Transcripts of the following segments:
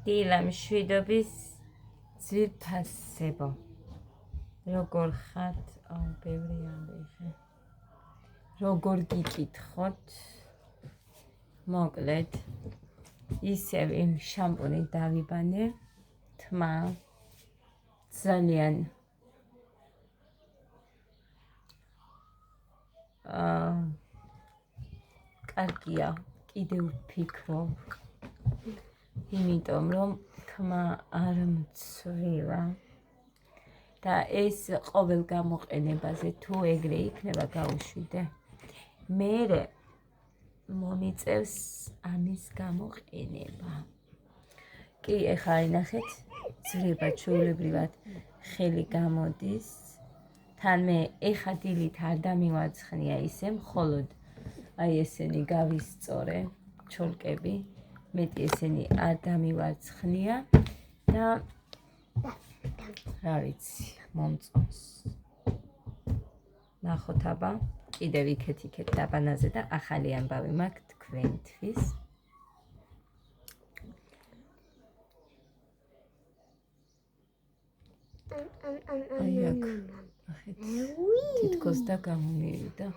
დილა მშვიდობის ძვირფასებო. როგორ ხართ? ბევრი ამიღე. როგორ გიკითხოთ? მოკლედ, ისევ იმ შამპუნით დავიბანე, თმა ძალიან კარგია, კიდევ ვფიქრობ, იმიტომ რომ თმა არ მცვივა და ეს ყოველ გამოყენებაზე თუ ეგრე იქნება გავუშვიდე. მერე მომიწევს ამის გამოყენება. კი, ეხლა ინახეთ, ძვრება ჩვეულებრივად ხელი გამოდის. თან მე ეხა დილით არ დამივარცხნია ისე, მხოლოდ აი ესენი გავისწორე ჩოლკები, მეტი ესენი არ დამივარცხნია და რა ვიცი, მომწონს. ნახოთ აბა, კიდევ იქეთ დაბანაზე და ახალი ამბავი მაქვს თქვენთვის. აი აქ, ნახეთ, თითქოს და გამომივიდა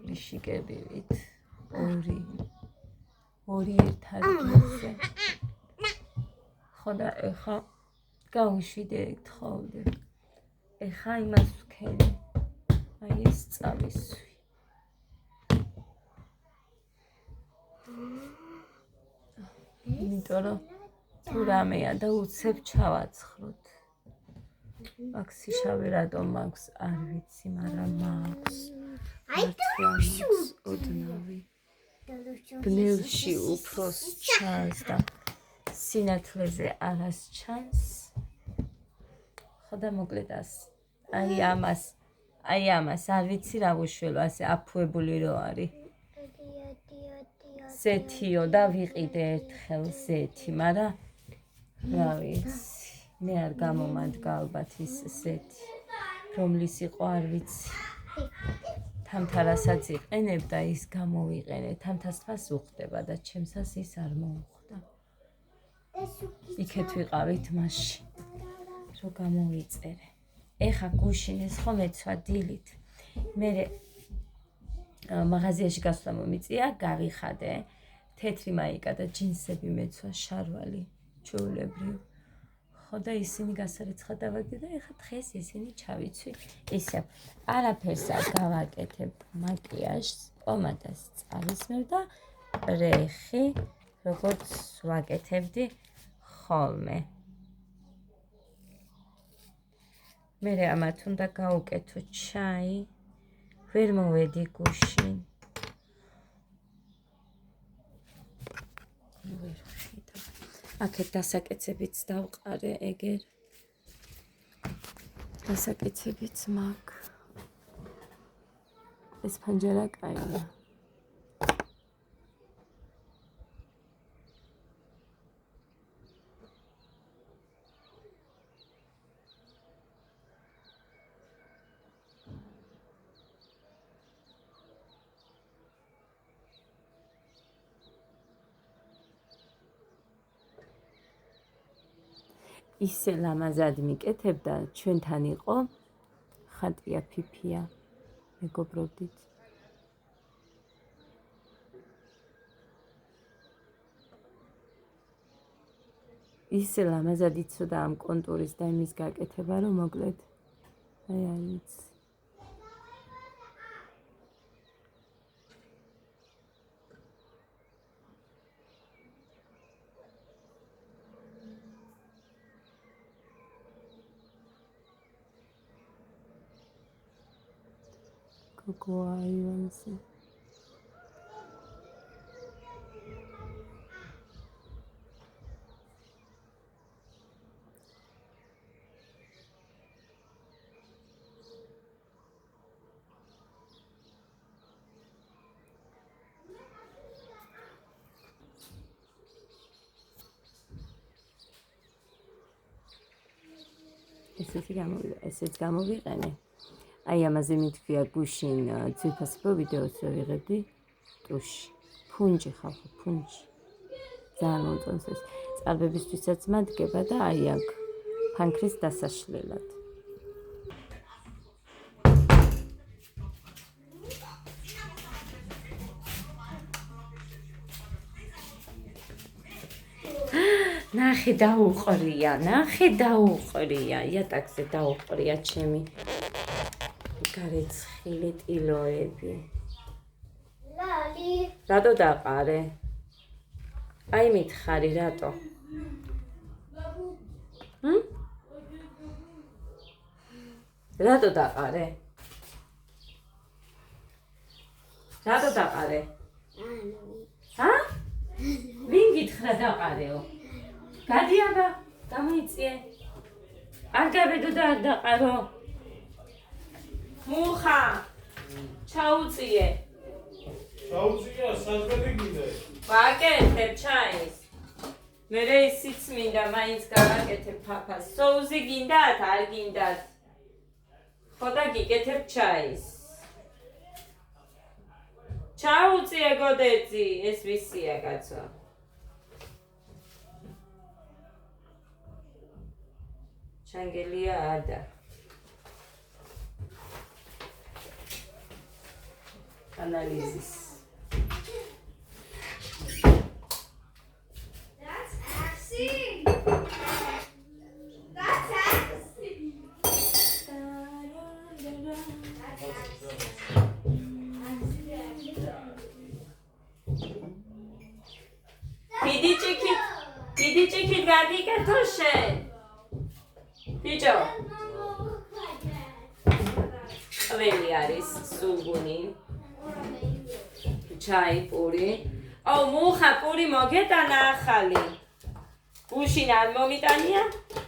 ლიშიკებივით. ორი ერთ ადგილზე. ხო და ეხა გავუშვიდე გთხოვდი. ეხა იმას ვქენი. აი ეს წავისვი. იმიტომ რომ თუ რამეა და უცებ ჩავაცხროთ. აქ სიშავე რატომ მაქვს, არ ვიცი, მაგრამ მაქვს. ოდნავი. ბნელში უფროს ჩანს და სინათლეზე არას ჩანს. ხო და მოკლედ აი ამას არ ვიცი რა ვუშველო, ასე აფუებული რო არის. ზეთიო და ვიყიდე ერთხელ ზეთი, მაგრამ რა ვიცი, მე არ გამომადგა ალბათ ის ზეთი, რომლის იყო არ ვიცი. თამთა რასაც იყენებდა ის გამოვიყენე, თამთას თვას უხდება და ჩემსას ის არ მოუხდა. იქეთ ვიყავით მაშინ, რომ გამოვიწერე. ეხა გუშინეს ხომ ეცვა დილით. მე მაღაზიაში გასვლა მომიწია, გავიხადე. თეთრი მაიკა და ჯინსები მეცვა შარვალი, ჩვეულებრივ. ხო და ისინი გასარეცხად დავაგდე და ეხა დღეს ისინი ჩავიცვი. ისევ არაფერს არ გავაკეთებ მაკიაჟს, პომადას წავისმევ და პრეხი, როგორც ვაკეთებდი ხოლმე. მერე ამათ უნდა გავუკეთო ჩაი, ვერ მოვედი გუშინ. აქეთ დასაკეცებიც დავყარე ეგერ. დასაკეცებიც მაქვს. ეს ფანჯარა კაია. ისე ლამაზად მიკეთებდა, ჩვენთან იყო ხატია ფიფია, მეგობრობდით. ისე ლამაზად იცოდა ამ კონტურის და იმის გაკეთება, რომ მოკლედ აი არ ვიცი. გვაივანზე. ესეც გამოვიყენე. აი ამაზე მითქვია გუშინ ძვირფასებო ვიდეოს რო ვიღებდი ტუში. ფუნჯი ხალხო, ფუნჯი. ძალიან მომწონს ეს. წარბებისთვისაც მადგება და აი აქ ფანქრის დასაშლელად. ნახე დაუყრია, იატაკზე დაუყრია ჩემი გარეცხილი ტილოები. რატო დაყარე? აი მითხარი რატო? რატო დაყარე? ჰა? ვინ გითხრა დაყარეო? გადი აბა, გამოიწიე. არ გაბედო და არ დაყარო. მუხა, ჩაუწიე. ჩაუწია, საჭმელი გინდა? ვაკეთებ ჩაის. მერე ისიც მინდა, მაინც გავაკეთებ ფაფას. სოუსი გინდათ, არ გინდათ? ხო და გიკეთებ ჩაის. ჩაუწიე გოდერძი, ეს ვისია კაცო. ჩანგელია ადა. ანალიზის. That's Axie. That's Axie. დიდი ჭიქით გადიკეთო შენ. ბიჭო. ყველი არის სულგუნი. ჩაი პური. აუ მუხა პური მოგეტანა ახალი. გუშინ არ მომიტანია?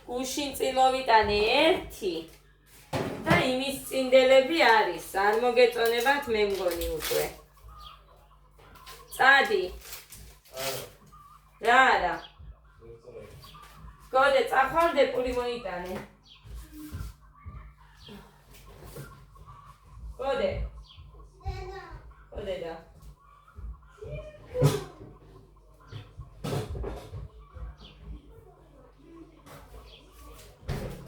გუშინ წინ მომიტანე 1 და იმის წინდელები არის. არ მოგეწონებათ მე მგონი უკვე. წადი. რა არა. გოდე წახვალდე პური მოიტანე. გოდე. გოდე და.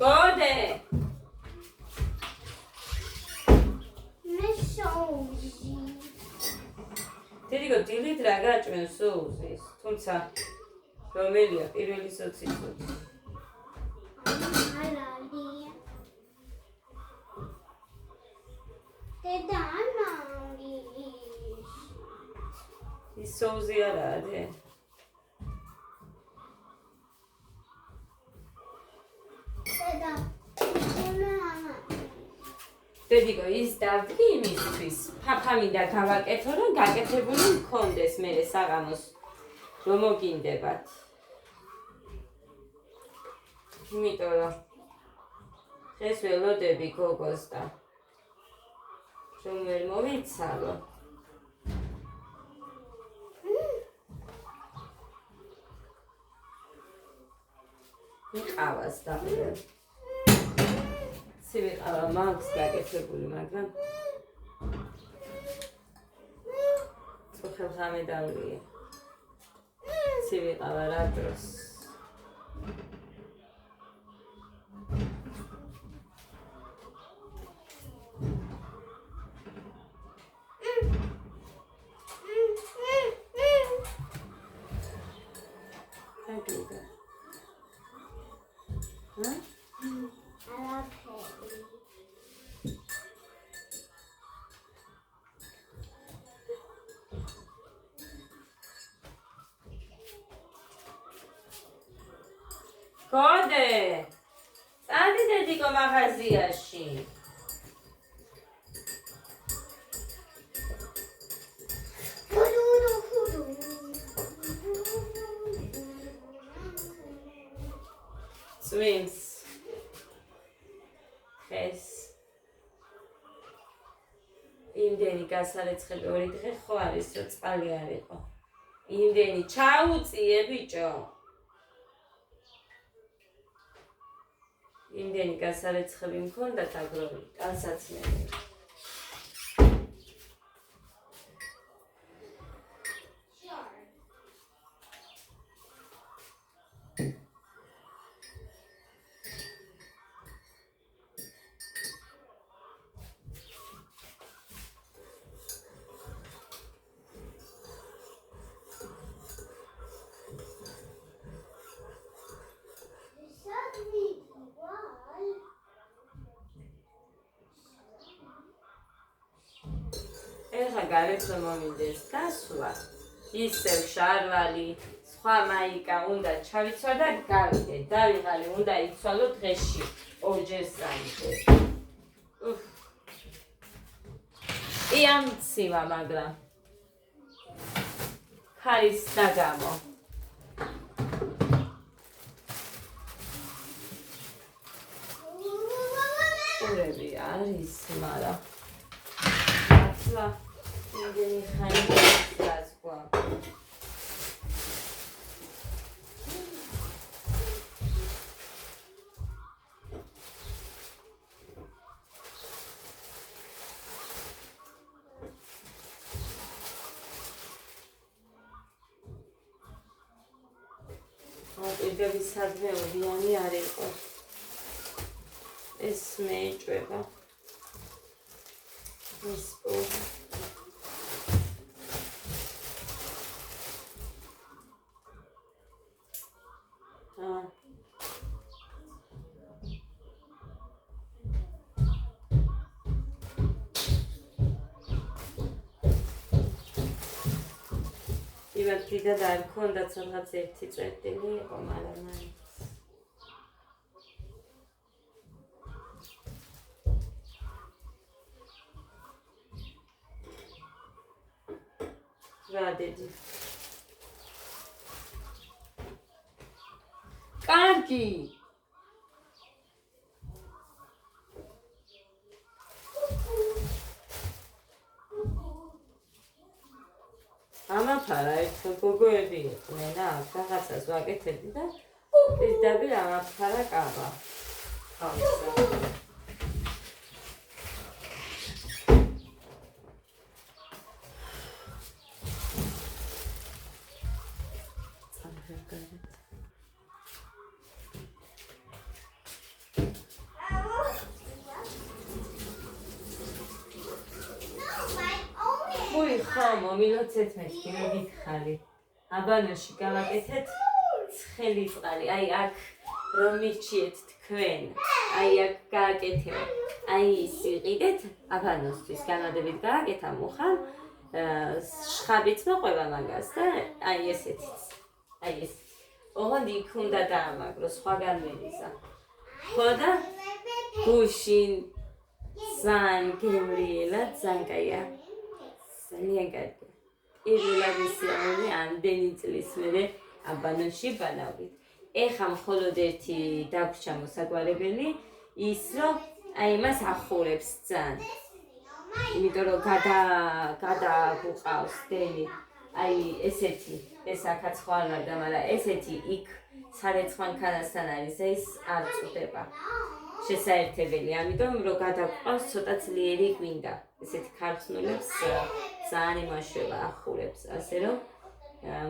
გოდე. მე შოუზი. დედიკო დილით რა გაჭმევს სოუსის, თუმცა რომელია პირველი სოციცოც. არალი. დედა ამარი. ის სოუსი არაა დე. დედა. დედიკო ის დავდგი იმისთვის, ფაფა მინდა გავაკეთო, რომ გაკეთებული მქონდეს მერე საღამოს, რომ მოგინდებათ. იმიტომ რომ დღეს ველოდები გოგოს და რომ ვერ მომიცალო. მიყავას დაყრე. სივიყავა მაქვს გაკეთებული, მაგრამ წუხელხამე დავლია. სივიყავა რა დროს. გოდე, წადი დედიკო მაღაზიაში. წვიმს. ხეს. იმდენი გასარეცხები 2 დღე ხო არის, რომ წყალი არ იყო. იმდენი ჩაუწიე ბიჭო. იმდენი გასარეცხები მქონდა თაგროვი, ტანსაცმელი. გარეთ რომ მომინდეს გასვლა. ისევ შარვალი, სხვა მაიკა უნდა ჩავიცვა და გავიდე. დავიღალე, უნდა იცვალო დღეში. ორჯერ სამჯერ. იამცივა, მაგრამ ხარის დაგამო. ყურები არის, მაგრამ ახლა იმდენი ხანი გასგვა. პირდების სადმეობიანი არ იყო. ეს მეეჭვება. ეს იმათ დიდად არ მქონდათ, სადღაც 1 წერტილი იყო, მაგრამ მაინც. რადედი. კარგი. ამაფარა ერთხელ გოგოები იყვნენ, რაღაცას ვაკეთებდი და პირდაპირ ამაფარა კაბა. თავისა. მომილოცეთ მეთქი, მე გითხარი. აბანოში გავაკეთეთ ცხელი წყალი. აი აქ რომ მირჩიეთ თქვენ. აი აქ გააკეთებ. აი ის იყიდეთ აბანოსთვის განადებით გააკეთა მუხამ. შხაბიც მოყვება მაგას და აი ესეთიც. აი ეს. ოღონდ იქ უნდა დაამაგრო, სხვაგან მერიზა. ხო და გუშინ ძალიან გემრიელა, ძალიან კაია. ძალიან კარგი. პირველად ისე ამდენი წლის მერე აბანოში ბანავით. ეხა მხოლოდ ერთი დაგვრჩა მოსაგვარებელი, ის რომ აი მას ახურებს ძალიან. იმიტომ რომ გადაგუყავს დენი. აი ესეთი, ეს აქაც ხო არ მარდა, მაგრამ ესეთი იქ სარეცხმანქანასთან არის, ეს არ წვდება. შესაერთებელი, ამიტომ რომ გადაგუყავს ცოტა ძლიერი გვინდა. ესეთი ქარწნულებს ძალიან იმაშველა ახურებს, ასე რომ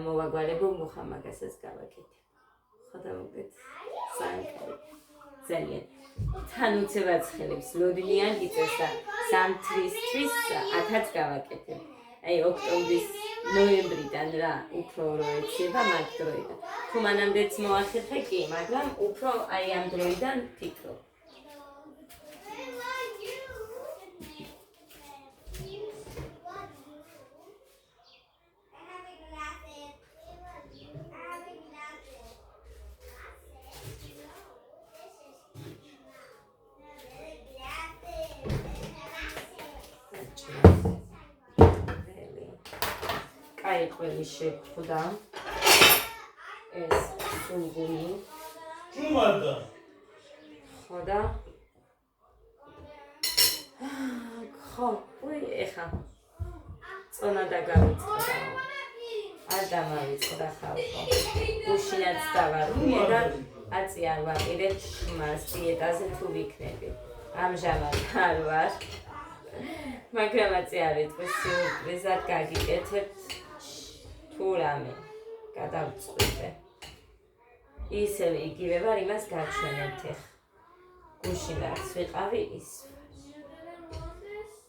მოვაგვარებო მუხა მაგასაც გავაკეთებ. ხო და მოგეთ ძალიან. თან უცებად ცხელებს ლოდნიან გიწევს და 3 თვისთვის აქაც გავაკეთებ. აი ოქტომბრის ნოემბრიდან რა უფრო რო ეცება მაგ დროიდან. თუ მანამდეც მოახერხე კი, მაგრამ უფრო აი ამ დროიდან ფიქრობ. აი ყველი შეხვდა ეს სულგუნი ჯუმადა ხო და ხო ეხა წონა დაგავიწყდა არ დამავიწყდა ხალხო გუშინაც დავარღვიე და აწი არ ვაპირებ შმას დიეტაზე თუ ვიქნები ამჟამად არ ვარ მაგრამ აწი არ იტყვის სიურპრიზად გაგიკეთებთ თუ რამე გადავწყვიტე ისევ იგივე ვარ იმას გაჩვენებთ ეხ გუშინაც ვიყავი ის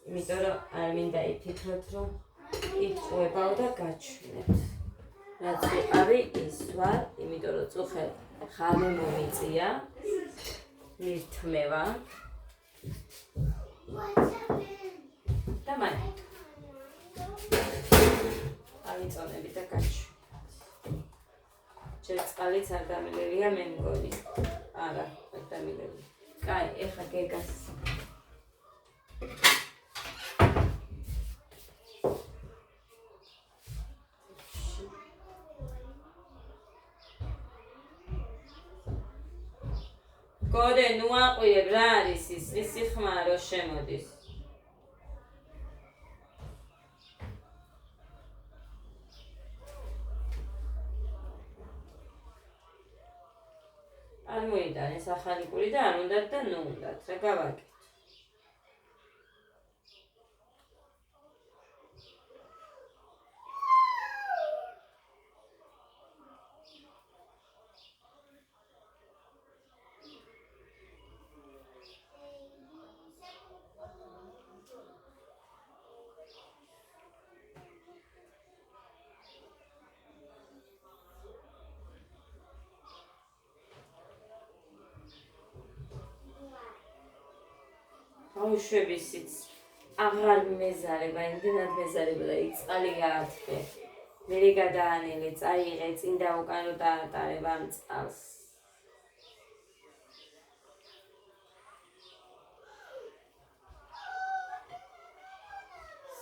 იმიტომ რომ არ მინდა იფიქროთ რომ იტყუებაო და გაჩვენებთ რაც ვიყავი ის ვარ იმიტომ რომ წუხელ ხალე მომიწია მირთმევა და მან ავიწონები და გაჩვენოთ. ჯერ წყალიც არ დამილევია მე მგონი. არა, არ დამილევია. კაი, ეხლა გეგას. გოდე, ნუ აყვირებ, რა არის ის? ისი ხმა რო შემოდის. არ მოიტანეს ახალი პური და არ უნდათ და ნუ უნდათ, რა გავაკეთო. ბავშვებისიც აღარ მეზარება, იმდენად მეზარება და იქ წყალი გაათბე. მერე გადაანელე, წაიღე, წინ და უკან რო დაატარებ ამ წყალს.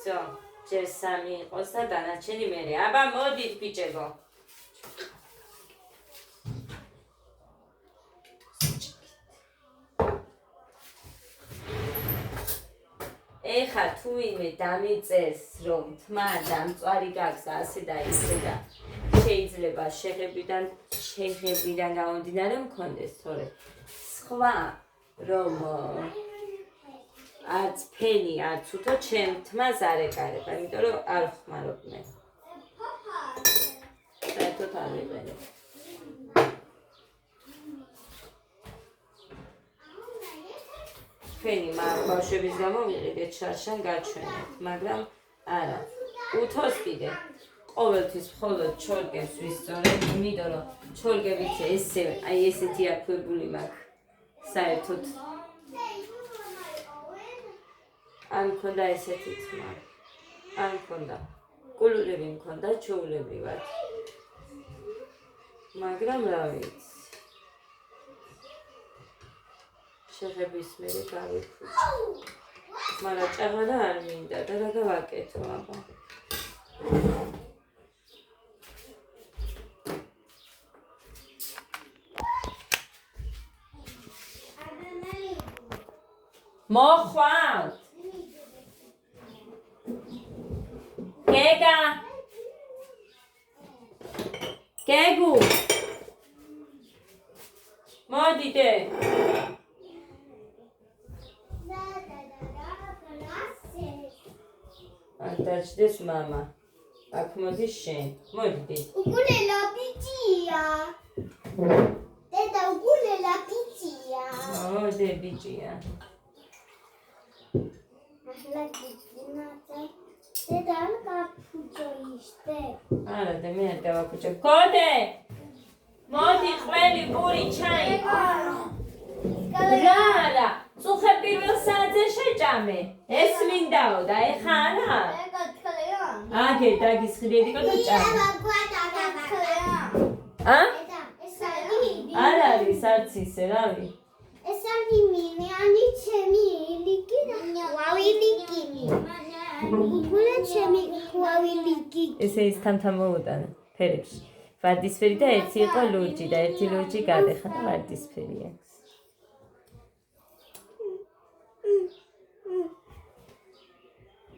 So, ჯერ 3 იყოს და დანარჩენი მერე. აბა მოდით ბიჭებო. ეხა თუ ვინმე დამიწერს რომ თმა და მწვარი გაქვს და ასე და ისე და შეიძლება შეღებიდან გამომდინარე მქონდეს, თორე სხვა რომ არც ფენი არც უთო ჩემ თმას არ ეკარება, იმიტომ რომ არ ხმარობ მე. საერთოდ არ ვიყენებ. ფენი ბავშვების გამო ვიყიდეთ შარშან გაჩვენეთ, მაგრამ არა. უთოს კიდე ყოველთვის მხოლოდ ჩორგებს ვისწორებ, იმიტომ რომ ჩორგებით ესე აი ესეთი აქვებული მაქვს. საერთოდ არ მქონდა ესეთი თმა. არ მქონდა. კულურები მქონდა ჩაულებრივად. მაგრამ რა ვიცი. შეღების მერე გავიფუჭ. მაგრამ ჭაღარა არ მინდა და რა გავაკეთო აბა. მოხვავთ. გეგა. გეგუ. მოდიდე. დაჭდეს მამა. აქ მოდის შენ. მოდიდი. უგულელა ბიჭია. დედა უგულელა ბიჭია. მოდე ბიჭია. ახლა გიგინათა. დედა არ გაფუჭო ისე. არა და მე არ დავაფუჭე. გოდე. მოდი ყველი პური ჩაი. რა. წუხე პირველ საათზე შეჭამე. ეს მინდაო და ეხა არა. აგე დაგისხდიედიკო და ჭამე. არ არის არც ისე რავი. ეს არის მინე, ანი ჩემი ლიკი და ყვავილიკი. უგულე ჩემი ყვავილიკი. ესე ის თამთა მოუტანა ფერებში. ვარდისფერი და ერთი იყო ლურჯი და ერთი ლურჯი გადეხა და ვარდისფერი აქვს.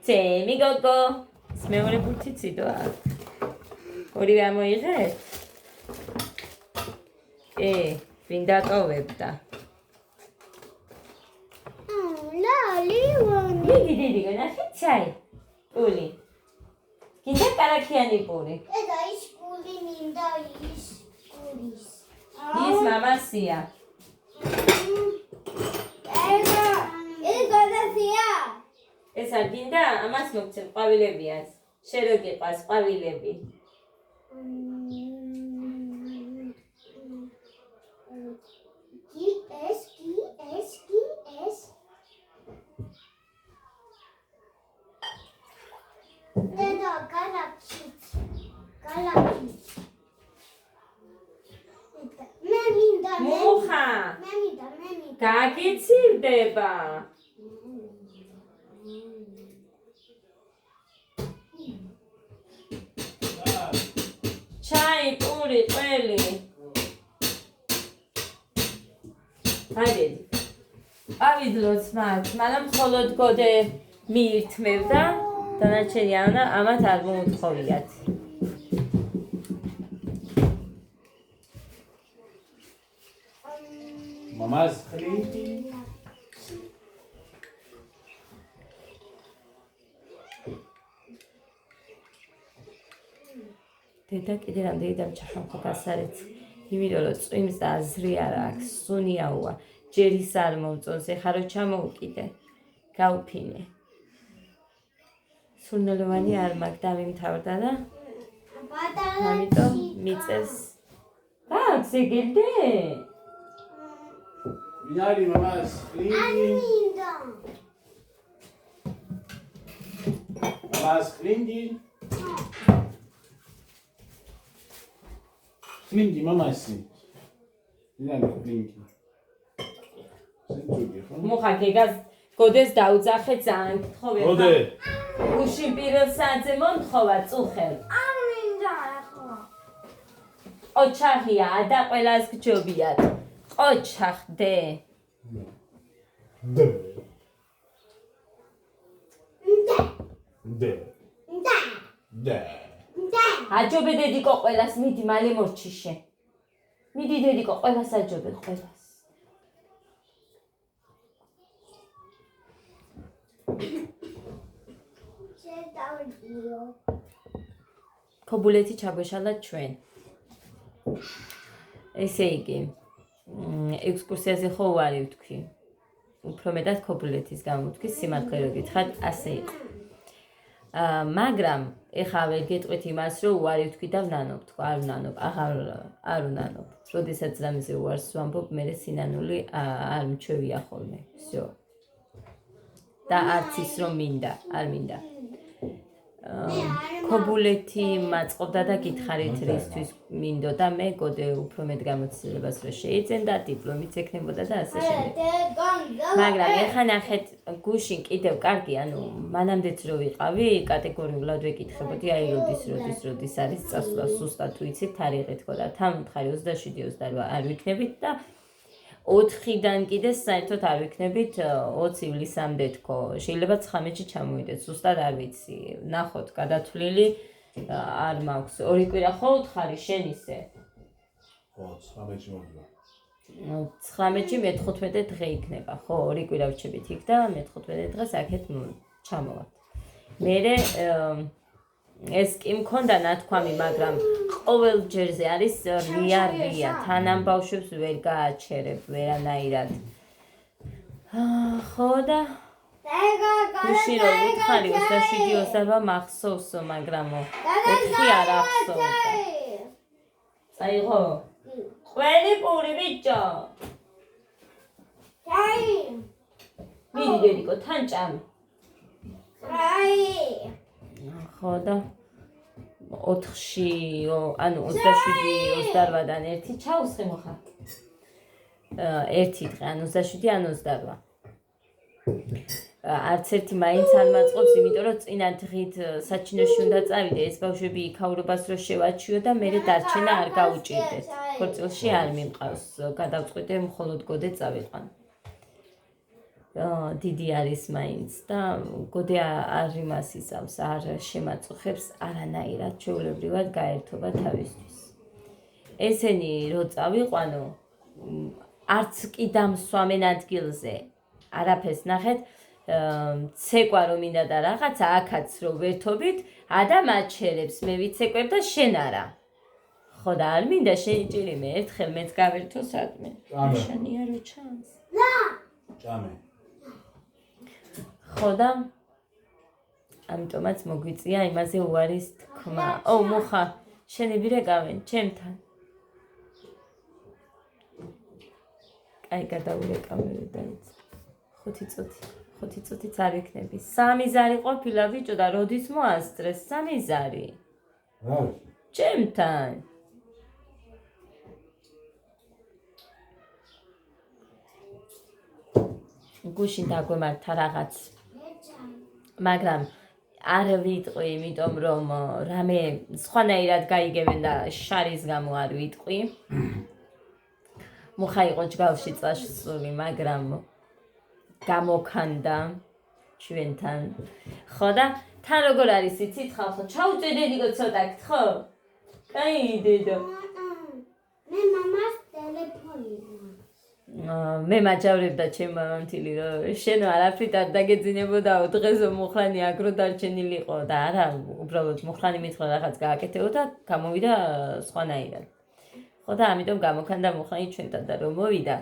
წემი გოგო. ეს მეორე ბურთი ციდოა. ორივე ამოიღეთ? ვინ დატოვებდა? ლალიwani. მიდი დიდიგო ნახე ჩაი. პული. კიდე კარაქიანი პული. ედა ის პული მინდა ის პულის. ის მამასია. ეს გადასია. ეს არ გინდა? ამას მოგცემ ყვავილებიანს. შენ რო გიყვარს ყვავილები. მე მინდა მუხა მე მინდა გაგიცივდება ჩაი პური ყველი აი ავიდლოც მაგრამ მხოლოდ გოდე მიირთმევდა დანარჩენი ამათ არ მოუთხოვიათ მამას ხლინდი დედა კიდე რამდენი დამჭახამხო გასარეთ იმიტომ რომ წვიმს და აზრი არ აქვს სუნიაოა ჯერის არ მომწონს ეხლა რო ჩამოუკიდე გავფინე სურნელოვანი არ მაგ დამიმთავრდა და ამიტომ მიწეს გაქვს ეგეთე ვინარი მამას ხლინდი მინდა მამას ხლინდი ხლინდი მამასი ვინარი ხლინდი სენჯუგი ხო მუხა გეგას გოდეს დაუძახე ძალიან გთხოვე გოდე გუშინ პირველ საათზე მომთხოვა წუხელ არ მინდა ახლა ოჩახია და ყველას გჯობიათ ოჩახდე დე მინდა დე აჯობე დედიკო ყველას მიდი მალე მორჩიშე მიდი დედიკო ყველას აჯობე ყველას შედავდიო ქობულეთი ჩაგვეშალათ ჩვენ ესე იგი ექსკურსიაზე ხო ვარი ვთქვი უფრო მეტად ქობულეთის გამოვთქვი სიმართლე რო გითხრათ ასე იყო მაგრამ ეხლა ვერ გეტყვით იმას რომ უარი ვთქვი და ვნანობ თქო არ ვნანობ არ ვნანობ როდესაც რამეზე უარს ვამბობ მე სინანული არ მჩვევია ხოლმე всё და არც ის რომ მინდა არ მინდა ქობულეთი მაწყობდა და გითხარით რისთვის მინდოდა მე გოდე უფრო მეტ გამოცდილებას რომ შეიძენდა დიპლომიც ექნებოდა და ასე შემდეგ მაგრამ ეხლა ნახეთ გუშინ კიდევ კარგი ანუ მანამდეც რო ვიყავი კატეგორიულად ვეკითხებოდი აი როდის არის წასვლა სუსტად თუ იცით თარიღი თქო და თან მხარი 27-28 არ ვიქნებით და 4-დან კიდე საერთოდ არ ვიქნებით 20 ივლისამდე თქო შეიძლება 19-ში ჩამოვიდეთ ზუსტად არ ვიცი ნახოთ გადათვლილი არ მაქვს ორი კვირა ხო უთხარი შენ ისე ხო 19-ში მოვიდა 19-ში მე-15 დღე იქნება ხო ორი კვირა ვჩებით იქ და მე-15 დღეს აქეთ ჩამოვართ მერე ეს კი მქონდა ნათქვამი მაგრამ ყოველ ჯერზე არის რია თანამ ბავშვებს ვერ გააჩერებ ვერანაირად ხო და გუშინ რომ უთხარი 27-28 მახსოვსო მაგრამ 4 არ ახსოვდა წაიღო ყველი პური ბიჭო ჩაი მიდი დედიკო თან ჭამი ჩაი ხო და 4-ში ანუ 27-28-დან 1 ჩაუსხე მოხარ 1 დღე ანუ 27 ან 28 არც ერთი მაინც არ მაწყობს იმიტომ რომ წინა დღით საჩინოში უნდა წავიდე ეს ბავშვები იქაურობას რო შევაჩიო და მე დარჩენა არ გაუჭირდეთ ქორწილში არ მიმყავს გადავწყვიტე მხოლოდ გოდე წავიყვან დიდი არის მაინც და გოდე არ იმას ისავს არ შემაწუხებს არანაირად ჩვეულებრივად გაერთობა თავისთვის ესენი რო წავიყვანო არც კი დამსვამენ ადგილზე არაფერს ნახეთ ცეკვა რომ მინდა და რაღაცა აქაც რო ვერთობით ადამ აჩერებს მე ვიცეკვებ და შენ არა ხო და არ მინდა შეიჭირი მე ერთხელ მეც გავერთო სადმე შენია რო ჩანს ჭამე ხო და ამიტომაც მოგვიწია იმაზე უარის თქმა მუხა შენი ვირეკავენ ჩემთან აი გადაურეკავენ დაიც 5 წუთიც არ ვიქნები 3 ზარი ყოფილა ბიჭო და როდის მოასწრეს 3 ზარი რა ჩემთან გუშინ დაგვემართა რაღაც მაგრამ არ ვიტყვი იმიტომ რომ რამე სხვანაირად გაიგებენ და შარის გამო არ ვიტყვი მუხა იყო ჯგალში წასული მაგრამ გამოქანდა ჩვენთან ხო და თან როგორ არის იცით ხალხო ჩაუწედენიკო ცოტაკით ხო? კაი დედო მე მამას ტელეფონი მე მაჯავრებდა ჩემ მამამთილი რომ შენო არაფრით არ დაგეძინებოდაო დღესო მუხრანი აგრო დარჩენილიყო და არა უბრალოდ მუხრანი მითხრა რაღაც გააკეთეო და გამოვიდა სხვანაირად ხო და ამიტომ გამოქანდა მუხრანი ჩვენთან და რომ მოვიდა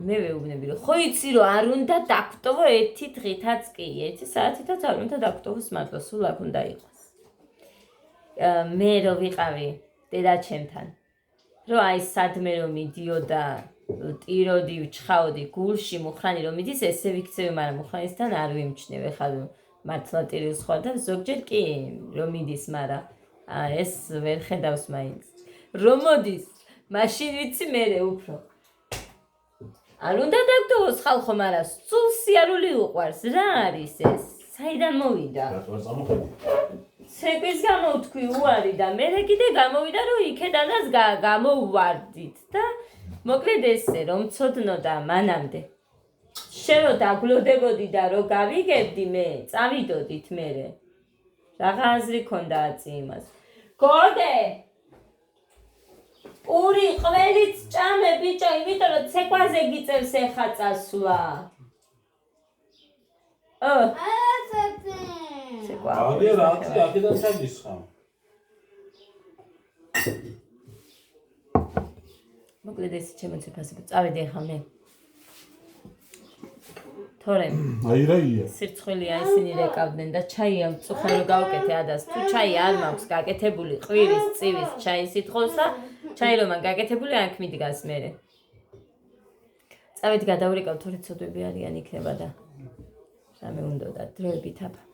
მე ვეუბნები რომ ხო იცი რომ არ უნდა დაგვტოვო ერთი დღითაც კი ერთი საათითაც არ უნდა დაგვტოვოს მართლა სულ აქ უნდა იყოს მე რო ვიყავი დედა ჩემთან რომ აი სადმე რომ მიდიოდა ტიროდი ვჩხაოდი გულში მუხრანი რომ მიდის ესე ვიქცევი მაგრამ მუხრანისთან არ ვიმჩნევ ეხლა მართლა ტირილს ხარ და ზოგჯერ კი რომ მიდის მაგრამ ეს ვერ ხედავს მაინც რომ მოდის მაშინ ვიცი მერე უფრო არ უნდა დაგვტოვოს ხალხო მაგრამ სულ სიარული უყვარს რა არის ეს საიდან მოვიდა რატო არ წამოხედი ცეკვის გამო თქვი უარი და მე კიდე გამოვიდა რომ იქედანაც გამოვვარდით და მოკლედ ესე რომ ცოდნოდა მანამდე შენ რო დაგლოდებოდი და რო გავიგებდი მე წავიდოდით მერე რაღა აზრი ქონდა აწი იმას გოდე პური ყველიც ჭამე ბიჭო იმიტომ რომ ცეკვაზე გიწევს ეხა წასვლა ცეკვა აგე რაცი აქედან სადის ხამ მოკლედ ეს ჩემოცი ფასები წავედი ახლა მე თორემ აი რაია სირცხვილია ისინი რეკავდნენ და ჩაი ამ წუხა რო გავკეთე ადას თუ ჩაი არ მაქვს გაკეთებული ყვირის წივის ჩაი სიტყავს და ჩაი რომ ან გაკეთებული აქ მიდგას მერე წავედი გადავრეკავ თორე ცოდვები არიან იქნება და რამე უნდა დროებით აბა